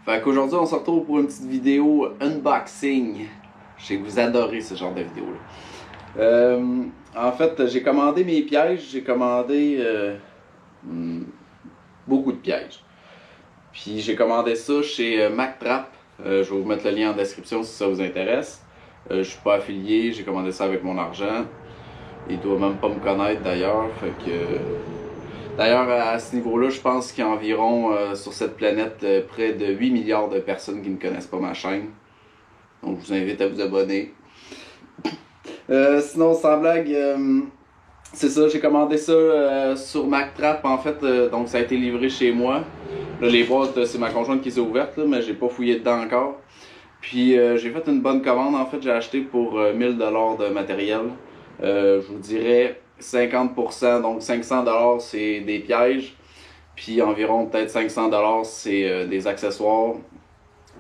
Fait qu'aujourd'hui, on se retrouve pour une petite vidéo unboxing. Je sais que vous adorez ce genre de vidéo-là. En fait, j'ai commandé mes pièges. J'ai commandé beaucoup de pièges. Puis j'ai commandé ça chez MacTrap. Je vais vous mettre le lien en description si ça vous intéresse. Je suis pas affilié, j'ai commandé ça avec mon argent. Il doit même pas me connaître d'ailleurs. Fait que... D'ailleurs, à ce niveau-là, je pense qu'il y a environ sur cette planète près de 8 milliards de personnes qui ne connaissent pas ma chaîne. Donc je vous invite à vous abonner. Sinon, sans blague, c'est ça, j'ai commandé ça sur MacTrap en fait. Donc ça a été livré chez moi. Là, les boîtes, c'est ma conjointe qui les a ouvertes, là, mais j'ai pas fouillé dedans encore. Puis j'ai fait une bonne commande en fait, j'ai acheté pour 1000 $ de matériel. Je vous dirais 50%, donc 500 $ c'est des pièges, puis environ peut-être 500 $ c'est des accessoires,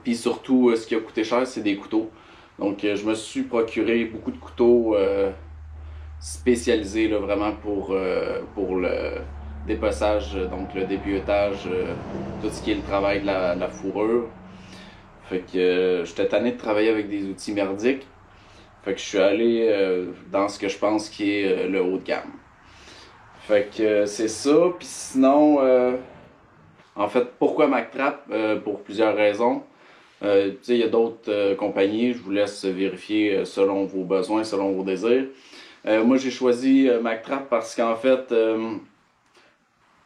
puis surtout ce qui a coûté cher c'est des couteaux. Donc je me suis procuré beaucoup de couteaux spécialisés là, vraiment pour le dépeçage, donc le dépiautage, tout ce qui est le travail de la fourrure. Fait que j'étais tanné de travailler avec des outils merdiques. Fait que je suis allé dans ce que je pense qui est le haut de gamme. Fait que c'est ça. Puis sinon, en fait, pourquoi MacTrap? Pour plusieurs raisons. Tu sais, il y a d'autres compagnies. Je vous laisse vérifier selon vos besoins, selon vos désirs. Moi, j'ai choisi MacTrap parce qu'en fait,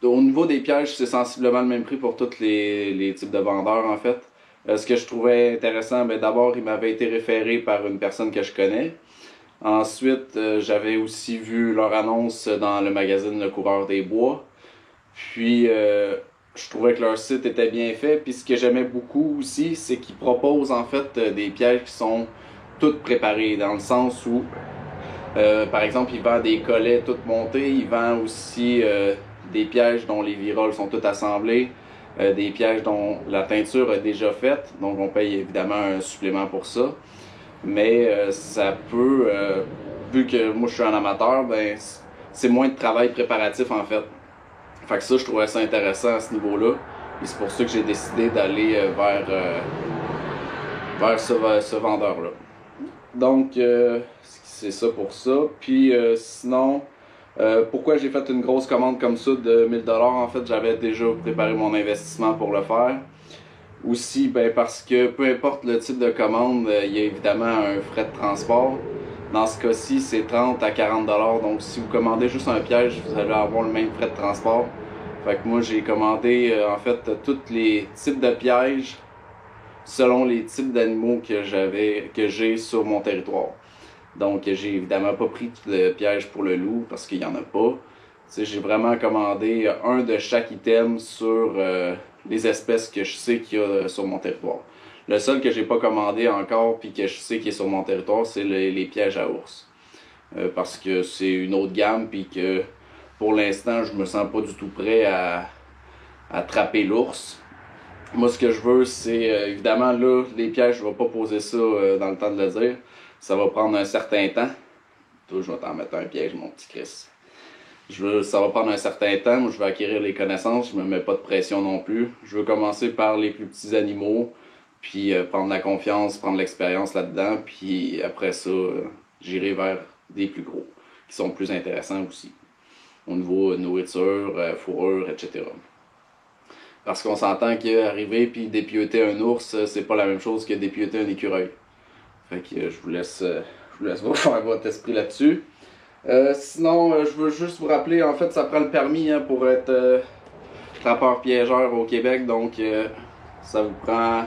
au niveau des pièges, c'est sensiblement le même prix pour tous les types de vendeurs, en fait. Ce que je trouvais intéressant, ben d'abord, il m'avait été référé par une personne que je connais. Ensuite, j'avais aussi vu leur annonce dans le magazine Le Coureur des Bois. Puis, je trouvais que leur site était bien fait. Puis, ce que j'aimais beaucoup aussi, c'est qu'ils proposent en fait des pièges qui sont toutes préparées, dans le sens où, par exemple, ils vendent des collets toutes montés. Ils vendent aussi des pièges dont les viroles sont toutes assemblées. Des pièges dont la teinture est déjà faite, donc on paye évidemment un supplément pour ça. Mais ça peut, vu que moi je suis un amateur, ben c'est moins de travail préparatif en fait. Fait que ça, je trouvais ça intéressant à ce niveau-là. Et c'est pour ça que j'ai décidé d'aller vers ce vendeur-là. Donc c'est ça pour ça. Puis sinon... pourquoi j'ai fait une grosse commande comme ça de 1000 $? En fait, j'avais déjà préparé mon investissement pour le faire. Aussi, ben, parce que peu importe le type de commande, il y a évidemment un frais de transport. Dans ce cas-ci, c'est 30 à 40 $. Donc, si vous commandez juste un piège, vous allez avoir le même frais de transport. Fait que moi, j'ai commandé en fait tous les types de pièges selon les types d'animaux que j'ai sur mon territoire. Donc j'ai évidemment pas pris de piège pour le loup parce qu'il n'y en a pas. J'ai vraiment commandé un de chaque item sur les espèces que je sais qu'il y a sur mon territoire. Le seul que j'ai pas commandé encore puis que je sais qu'il est sur mon territoire, c'est les pièges à ours. Parce que c'est une autre gamme puis que pour l'instant je me sens pas du tout prêt à attraper l'ours. Moi ce que je veux c'est évidemment là les pièges, je vais pas poser ça dans le temps de le dire. Ça va prendre un certain temps. Toi, je vais t'en mettre un piège, mon petit Chris. Ça va prendre un certain temps. Moi, je vais acquérir les connaissances. Je me mets pas de pression non plus. Je veux commencer par les plus petits animaux. Puis prendre la confiance, prendre l'expérience là-dedans. Puis après ça, j'irai vers des plus gros. Qui sont plus intéressants aussi. Au niveau nourriture, fourrure, etc. Parce qu'on s'entend qu'arriver puis dépiauter un ours, c'est pas la même chose que dépiauter un écureuil. Fait que je vous laisse vous faire votre esprit là-dessus. Sinon, je veux juste vous rappeler, en fait, ça prend le permis hein, pour être trappeur-piégeur au Québec. Donc, ça vous prend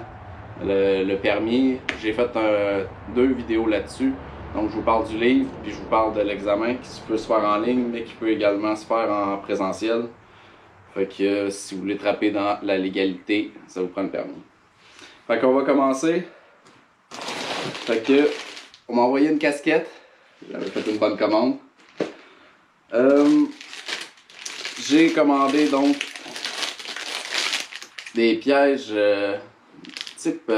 le permis. J'ai fait 2 vidéos là-dessus. Donc, je vous parle du livre, puis je vous parle de l'examen qui peut se faire en ligne, mais qui peut également se faire en présentiel. Fait que si vous voulez trapper dans la légalité, ça vous prend le permis. Fait qu'on va commencer. Fait que, on m'a envoyé une casquette. J'avais fait une bonne commande. J'ai commandé donc des pièges type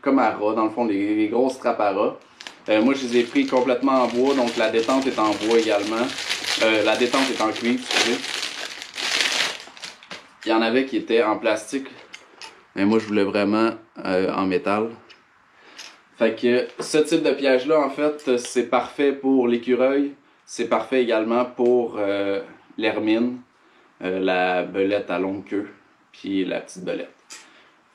comme à rat, dans le fond, les grosses trappes à rat. Moi, je les ai pris complètement en bois, donc la détente est en bois également. La détente est en cuivre, excusez. Il y en avait qui étaient en plastique. Mais moi, je voulais vraiment en métal. Fait que ce type de piège-là, en fait, c'est parfait pour l'écureuil. C'est parfait également pour l'hermine, la belette à longue queue, puis la petite belette.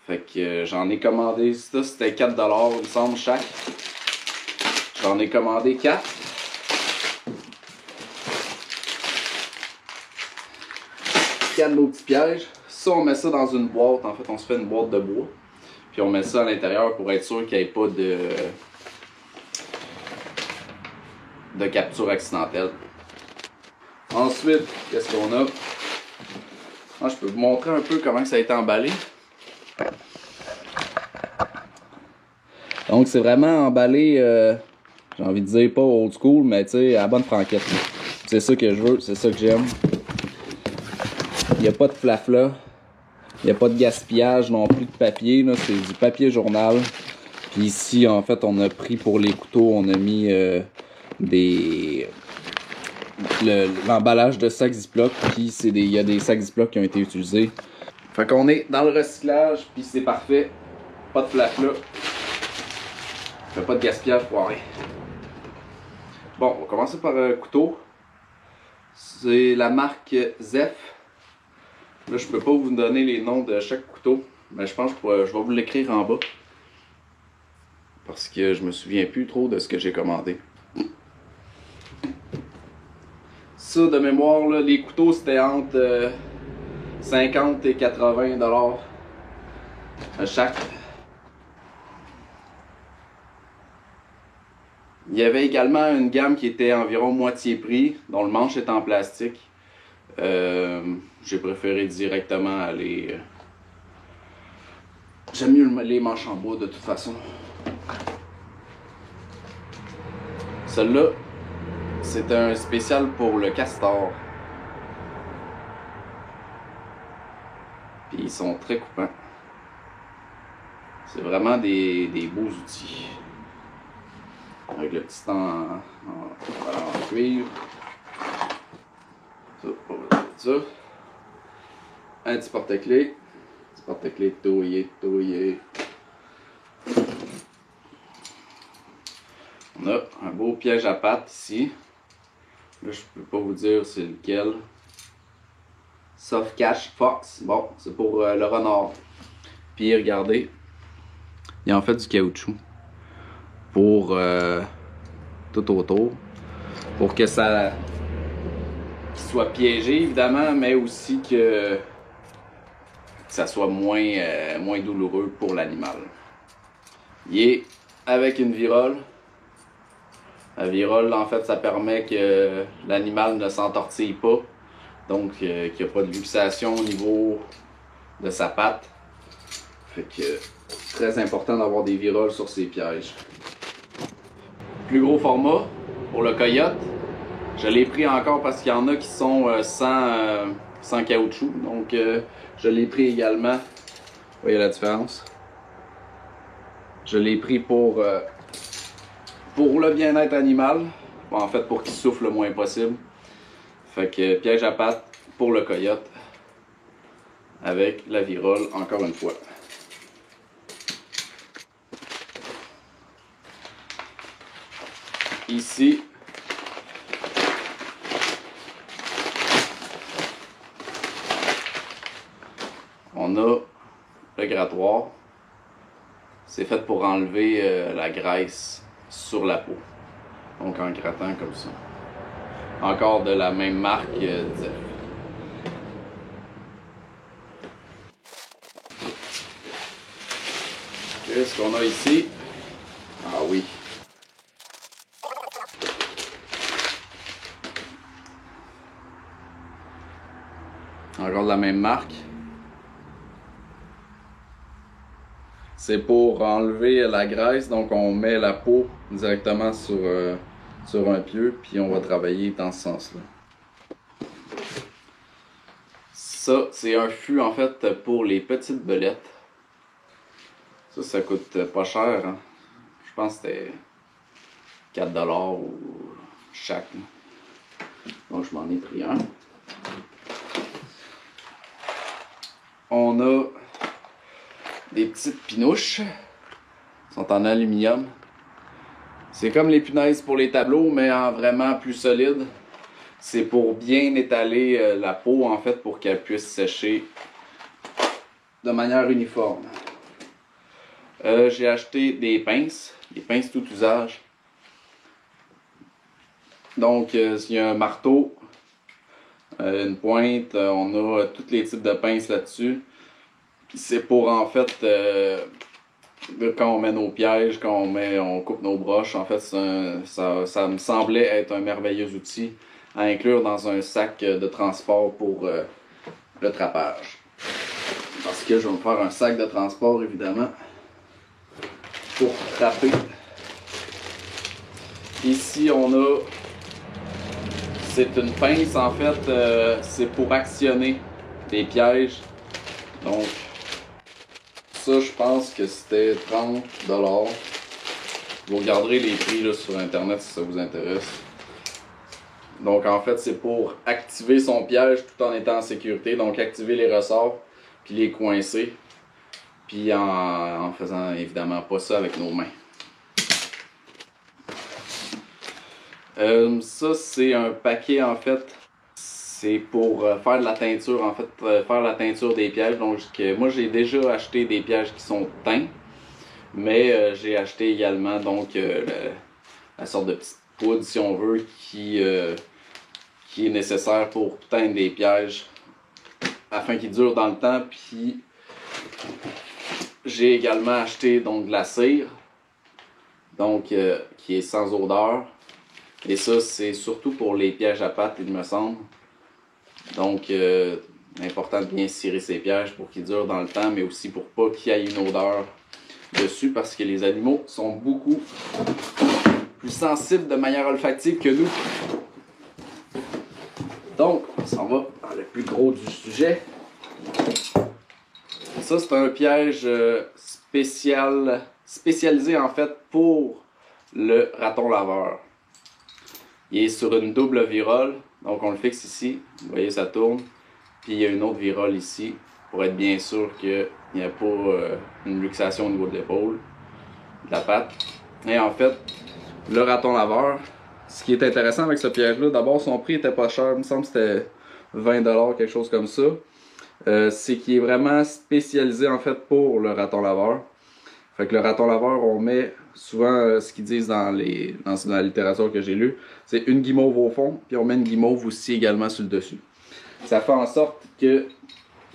Fait que j'en ai commandé, ça c'était 4$, il me semble, chaque. J'en ai commandé 4. De nos petits pièges. Ça, on met ça dans une boîte. En fait, on se fait une boîte de bois. Puis on met ça à l'intérieur pour être sûr qu'il n'y ait pas de capture accidentelle. Ensuite, qu'est-ce qu'on a? Ah, je peux vous montrer un peu comment ça a été emballé. Donc, c'est vraiment emballé, j'ai envie de dire, pas old school, mais tu sais, à la bonne franquette. C'est ça que je veux, c'est ça que j'aime. Il n'y a pas de flafla. Il n'y a pas de gaspillage non plus de papier. C'est du papier journal. Puis ici, en fait, on a pris pour les couteaux, on a mis l'emballage de sacs Ziploc. Puis il y a des sacs Ziploc qui ont été utilisés. Fait qu'on est dans le recyclage, puis c'est parfait. Pas de flafla. Fait pas de gaspillage pour rien. Bon, on va commencer par un couteau. C'est la marque Zef. Là, je peux pas vous donner les noms de chaque couteau, mais je pense que je vais vous l'écrire en bas. Parce que je me souviens plus trop de ce que j'ai commandé. Ça, de mémoire, là, les couteaux, c'était entre 50 et 80$ à chaque. Il y avait également une gamme qui était environ moitié prix, dont le manche est en plastique. J'ai préféré directement aller... J'aime mieux les manches en bois de toute façon. Celle-là, c'est un spécial pour le castor. Puis ils sont très coupants. C'est vraiment des beaux outils. Avec le petit en cuivre. Ça, on va mettre ça. Un petit porte-clés. Petit porte-clés touillé. On a un beau piège à pattes ici. Là, je peux pas vous dire c'est lequel. Soft Catch Fox. Bon, c'est pour le renard. Puis regardez, il y a en fait du caoutchouc pour tout autour. Pour que ça qu'il soit piégé évidemment, mais aussi que ça soit moins douloureux pour l'animal. Il est avec une virole. La virole, en fait, ça permet que l'animal ne s'entortille pas. Donc, qu'il n'y a pas de luxation au niveau de sa patte. Fait que, très important d'avoir des viroles sur ses pièges. Plus gros format, pour le coyote. Je l'ai pris encore parce qu'il y en a qui sont sans caoutchouc. Donc, je l'ai pris également. Vous voyez la différence? Je l'ai pris pour le bien-être animal. Bon, en fait, pour qu'il souffle le moins possible. Fait que piège à pattes pour le coyote. Avec la virole, encore une fois. Ici, on a le grattoir. C'est fait pour enlever la graisse sur la peau. Donc en grattant comme ça. Encore de la même marque Zef. Qu'est-ce qu'on a ici? Ah oui. Encore de la même marque. C'est pour enlever la graisse, donc on met la peau directement sur un pieu, puis on va travailler dans ce sens-là. Ça, c'est un fût en fait pour les petites belettes. Ça coûte pas cher. Hein? Je pense que c'était 4$ ou chaque. Donc je m'en ai pris un. On a des petites pinouches. Ils sont en aluminium. C'est comme les punaises pour les tableaux, mais en vraiment plus solide. C'est pour bien étaler la peau, en fait, pour qu'elle puisse sécher de manière uniforme. J'ai acheté des pinces tout usage. Donc, il y a un marteau, une pointe, on a tous les types de pinces là-dessus. C'est pour, en fait, quand on met nos pièges, quand on coupe nos broches, en fait, ça me semblait être un merveilleux outil à inclure dans un sac de transport pour le trapage. Parce que je vais me faire un sac de transport, évidemment, pour trapper. Ici, on a... C'est une pince, en fait, c'est pour actionner des pièges. Donc, ça, je pense que c'était 30 $. Vous regarderez les prix là, sur Internet si ça vous intéresse. Donc, en fait, c'est pour activer son piège tout en étant en sécurité. Donc, activer les ressorts, puis les coincer. Puis en faisant évidemment pas ça avec nos mains. Ça, c'est un paquet, en fait. C'est pour faire de la teinture, en fait, faire la teinture des pièges. Donc, moi, j'ai déjà acheté des pièges qui sont teints. Mais j'ai acheté également, donc, la sorte de petite poudre, si on veut, qui est nécessaire pour teindre des pièges afin qu'ils durent dans le temps. Puis, j'ai également acheté, donc, de la cire, donc, qui est sans odeur. Et ça, c'est surtout pour les pièges à pattes, il me semble. Donc, important de bien cirer ces pièges pour qu'ils durent dans le temps, mais aussi pour pas qu'il y ait une odeur dessus, parce que les animaux sont beaucoup plus sensibles de manière olfactive que nous. Donc, on s'en va dans le plus gros du sujet. Ça, c'est un piège spécialisé, en fait, pour le raton laveur. Il est sur une double virole, donc on le fixe ici, vous voyez ça tourne, puis il y a une autre virole ici, pour être bien sûr qu'il n'y a pas une luxation au niveau de l'épaule, de la patte. Et en fait, le raton laveur, ce qui est intéressant avec ce piège-là, d'abord son prix était pas cher, il me semble que c'était 20 $, quelque chose comme ça. C'est qu'il est vraiment spécialisé en fait pour le raton laveur. Fait que le raton laveur, on met souvent ce qu'ils disent dans la littérature que j'ai lue, c'est une guimauve au fond, puis on met une guimauve aussi également sur le dessus. Ça fait en sorte que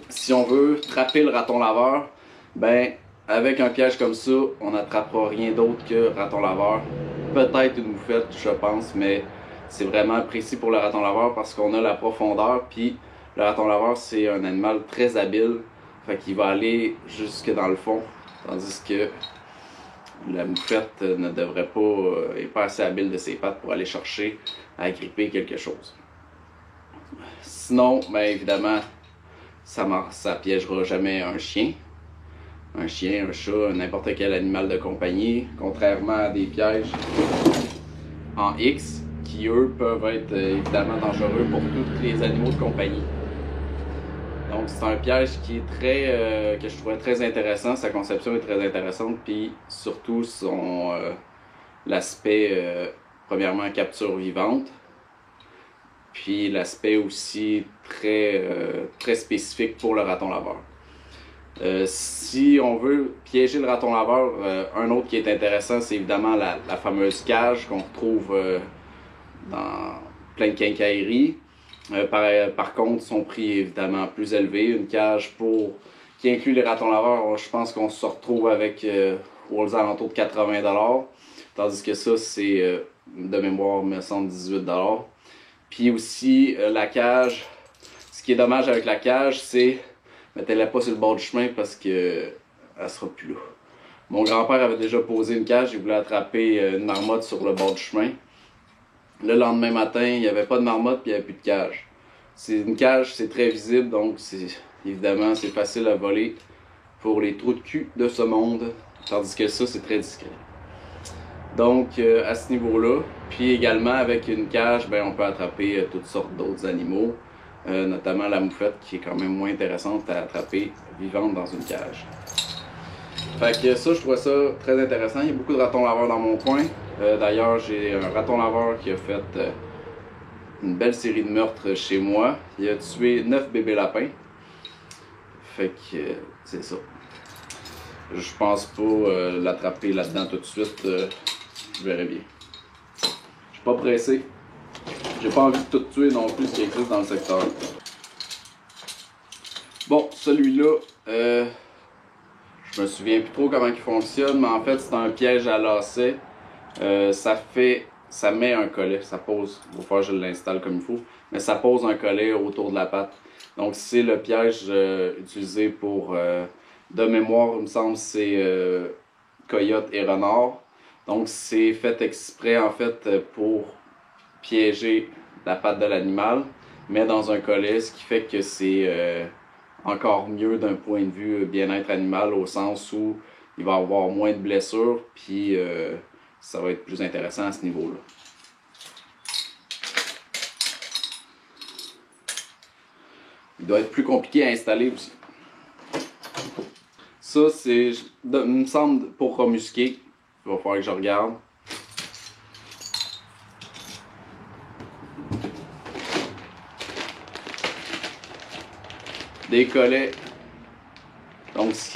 si on veut trapper le raton laveur, ben avec un piège comme ça, on n'attrapera rien d'autre que raton laveur. Peut-être une moufette, je pense, mais c'est vraiment précis pour le raton laveur parce qu'on a la profondeur, puis le raton laveur, c'est un animal très habile, fait qu'il va aller jusque dans le fond. Tandis que la moufette ne devrait pas, est pas assez habile de ses pattes pour aller chercher à agripper quelque chose. Sinon, bien évidemment, ça piégera jamais un chien. Un chien, un chat, n'importe quel animal de compagnie. Contrairement à des pièges en X, qui eux peuvent être évidemment dangereux pour tous les animaux de compagnie. Donc c'est un piège qui est très que je trouvais très intéressant, sa conception est très intéressante, puis surtout l'aspect premièrement capture vivante, puis l'aspect aussi très spécifique pour le raton laveur. Si on veut piéger le raton laveur, un autre qui est intéressant, c'est évidemment la fameuse cage qu'on retrouve dans plein de quincailleries. Par contre, son prix est évidemment plus élevé. Une cage qui inclut les ratons laveurs, je pense qu'on se retrouve avec aux alentours de 80 $. Tandis que ça, c'est de mémoire, me semble 18 $. Puis aussi, la cage, ce qui est dommage avec la cage, c'est mettez-la pas sur le bord du chemin parce que elle sera plus là. Mon grand-père avait déjà posé une cage, il voulait attraper une marmotte sur le bord du chemin. Le lendemain matin, il n'y avait pas de marmotte puis il n'y avait plus de cage. C'est une cage, c'est très visible, donc évidemment c'est facile à voler pour les trous de cul de ce monde, tandis que ça c'est très discret. Donc à ce niveau-là, puis également avec une cage, ben, on peut attraper toutes sortes d'autres animaux, notamment la moufette qui est quand même moins intéressante à attraper vivante dans une cage. Fait que ça, je trouvais ça très intéressant. Il y a beaucoup de ratons laveurs dans mon coin. D'ailleurs, j'ai un raton laveur qui a fait une belle série de meurtres chez moi. Il a tué 9 bébés lapins. Fait que c'est ça. Je pense pas l'attraper là-dedans tout de suite. Je verrai bien. Je suis pas pressé. J'ai pas envie de tout tuer non plus ce qui existe dans le secteur. Bon, celui-là, je me souviens plus trop comment il fonctionne, mais en fait c'est un piège à lacets. Ça met un collet, ça pose. Il va falloir que je l'installe comme il faut, mais ça pose un collet autour de la patte. Donc c'est le piège utilisé pour, de mémoire, il me semble, c'est coyote et renard. Donc c'est fait exprès en fait pour piéger la patte de l'animal, mais dans un collet, ce qui fait que c'est encore mieux d'un point de vue bien-être animal, au sens où il va avoir moins de blessures, puis ça va être plus intéressant à ce niveau-là. Il doit être plus compliqué à installer aussi. Ça, c'est, il me semble, pour remusquer. Il va falloir que je regarde. Des collets. Donc, ce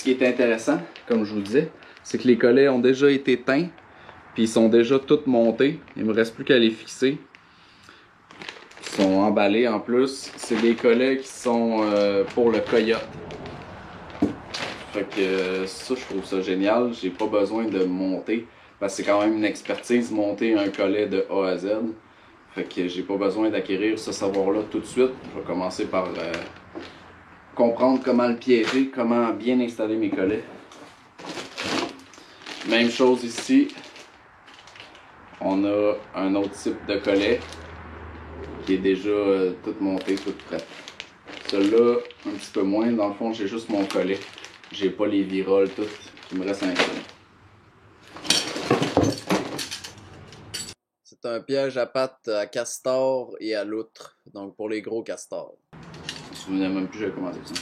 qui est intéressant, comme je vous le disais, c'est que les collets ont déjà été teints, puis ils sont déjà tous montés. Il me reste plus qu'à les fixer. Ils sont emballés en plus. C'est des collets qui sont pour le coyote. Fait que ça, je trouve ça génial. J'ai pas besoin de monter, parce que c'est quand même une expertise monter un collet de A à Z. Fait que j'ai pas besoin d'acquérir ce savoir-là tout de suite. Je vais commencer par comprendre comment le piéger, comment bien installer mes collets. Même chose ici. On a un autre type de collet qui est déjà tout monté, tout prêt. Celui-là, un petit peu moins. Dans le fond, j'ai juste mon collet. J'ai pas les viroles toutes. Il me reste un collet. C'est un piège à pattes à castor et à loutre. Donc pour les gros castors. Je me souviens même plus, j'avais commandé ça.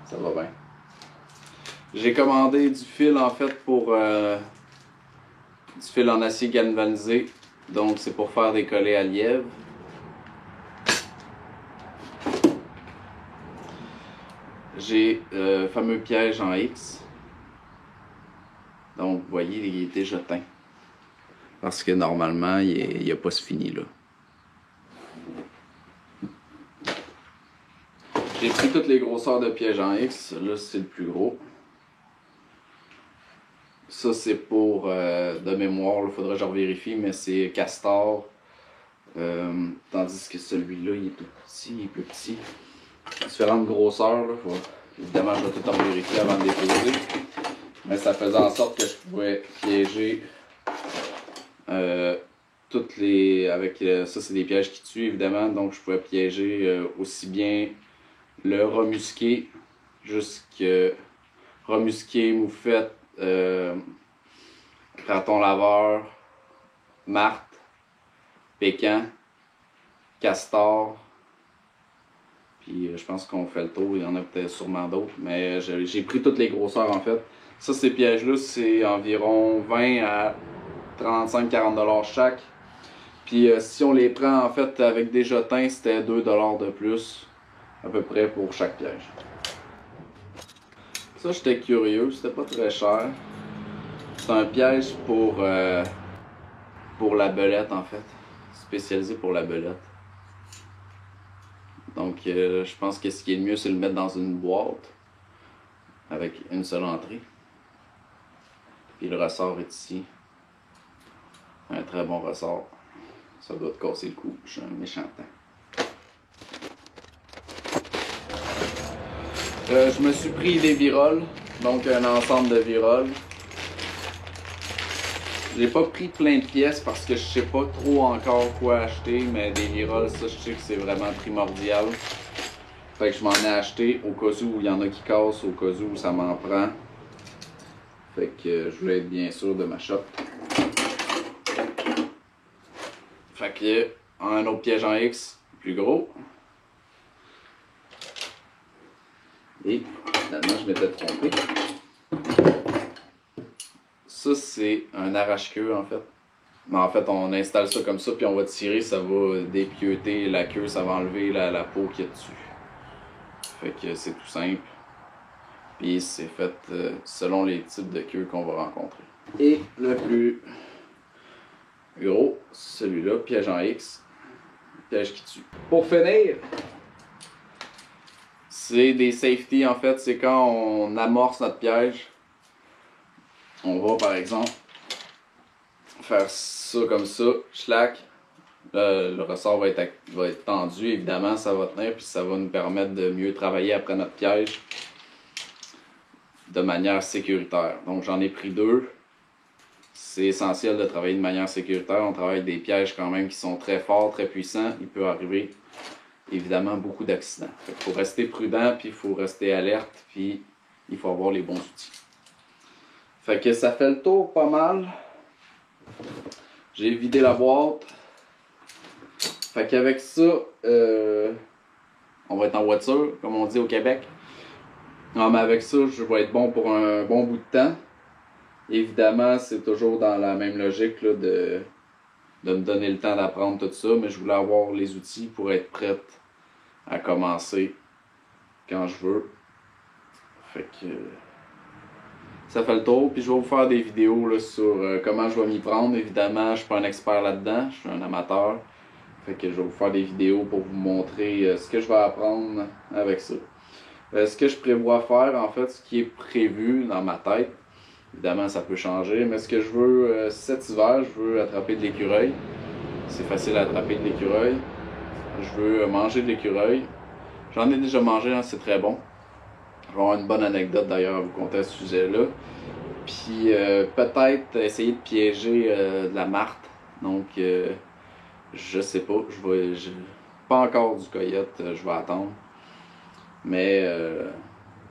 Ça va bien. J'ai commandé du fil en fait pour du fil en acier galvanisé. Donc c'est pour faire des collets à lièvre. J'ai le fameux piège en X. Donc vous voyez, il est déjà teint. Parce que normalement, il n'a pas se fini là. J'ai pris toutes les grosseurs de piège en X. Là, c'est le plus gros. Ça, c'est pour de mémoire. Il faudrait que je revérifie, mais c'est castor. Tandis que celui-là, il est tout petit, il est plus petit. Différentes grosseurs. Là, évidemment, je vais tout en vérifier avant de déposer. Mais ça faisait en sorte que je pouvais piéger toutes les. Avec ça, c'est des pièges qui tuent, évidemment. Donc, je pouvais piéger aussi bien le remusqué jusque remusqué, moufette, raton laveur, martre, pécan, castor. Puis je pense qu'on fait le tour, il y en a peut-être sûrement d'autres, mais j'ai pris toutes les grosseurs en fait. Ça, ces pièges-là, c'est environ 20 à 35-40$ chaque. Puis si on les prend en fait avec des jetins, c'était 2$ de plus, à peu près pour chaque piège. Ça, j'étais curieux, c'était pas très cher. C'est un piège pour la belette en fait, spécialisé pour la belette. Donc je pense que ce qui est le mieux, c'est le mettre dans une boîte avec une seule entrée. Puis le ressort est ici. Un très bon ressort. Ça doit te casser le cou, je suis un méchant temps. Je me suis pris des viroles, donc un ensemble de viroles. J'ai pas pris plein de pièces parce que je sais pas trop encore quoi acheter, mais des viroles, ça je sais que c'est vraiment primordial. Fait que je m'en ai acheté au cas où il y en a qui cassent, au cas où ça m'en prend. Fait que je voulais être bien sûr de ma shop. Fait que un autre piège en X, plus gros. Et finalement je m'étais trompé. Ça, c'est un arrache-queue en fait. Mais en fait, on installe ça comme ça, puis on va tirer, ça va dépiauter la queue, ça va enlever la peau qu'il y a dessus. Fait que c'est tout simple. Puis c'est fait selon les types de queues qu'on va rencontrer. Et le plus gros, celui-là, piège en X. Piège qui tue. Pour finir, c'est des safety en fait, c'est quand on amorce notre piège. On va par exemple faire ça comme ça, schlack. Le ressort va être tendu, évidemment, ça va tenir, puis ça va nous permettre de mieux travailler après notre piège de manière sécuritaire. Donc j'en ai pris 2. C'est essentiel de travailler de manière sécuritaire. On travaille avec des pièges quand même qui sont très forts, très puissants. Il peut arriver évidemment beaucoup d'accidents. Il faut rester prudent, puis il faut rester alerte, puis il faut avoir les bons outils. Fait que ça fait le tour pas mal. J'ai vidé la boîte. Fait qu'avec ça, on va être en voiture, comme on dit au Québec. Non, mais avec ça, je vais être bon pour un bon bout de temps. Évidemment, c'est toujours dans la même logique là, de me donner le temps d'apprendre tout ça, mais je voulais avoir les outils pour être prête à commencer quand je veux. Fait que ça fait le tour, puis je vais vous faire des vidéos là, sur comment je vais m'y prendre. Évidemment, je suis pas un expert là-dedans, je suis un amateur. Fait que je vais vous faire des vidéos pour vous montrer ce que je vais apprendre avec ça. Ce que je prévois faire, en fait, ce qui est prévu dans ma tête, évidemment ça peut changer, mais ce que je veux cet hiver, je veux attraper de l'écureuil. C'est facile à attraper de l'écureuil. Je veux manger de l'écureuil. J'en ai déjà mangé, hein, c'est très bon. Je vais avoir une bonne anecdote d'ailleurs à vous conter à ce sujet-là. Puis peut-être essayer de piéger de la martre. Donc je sais pas, pas encore du coyote, je vais attendre. Mais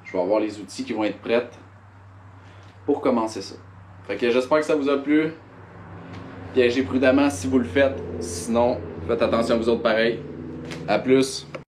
je vais avoir les outils qui vont être prêts pour commencer ça. Fait que j'espère que ça vous a plu. Piégez prudemment si vous le faites. Sinon, faites attention à vous autres pareil. À plus!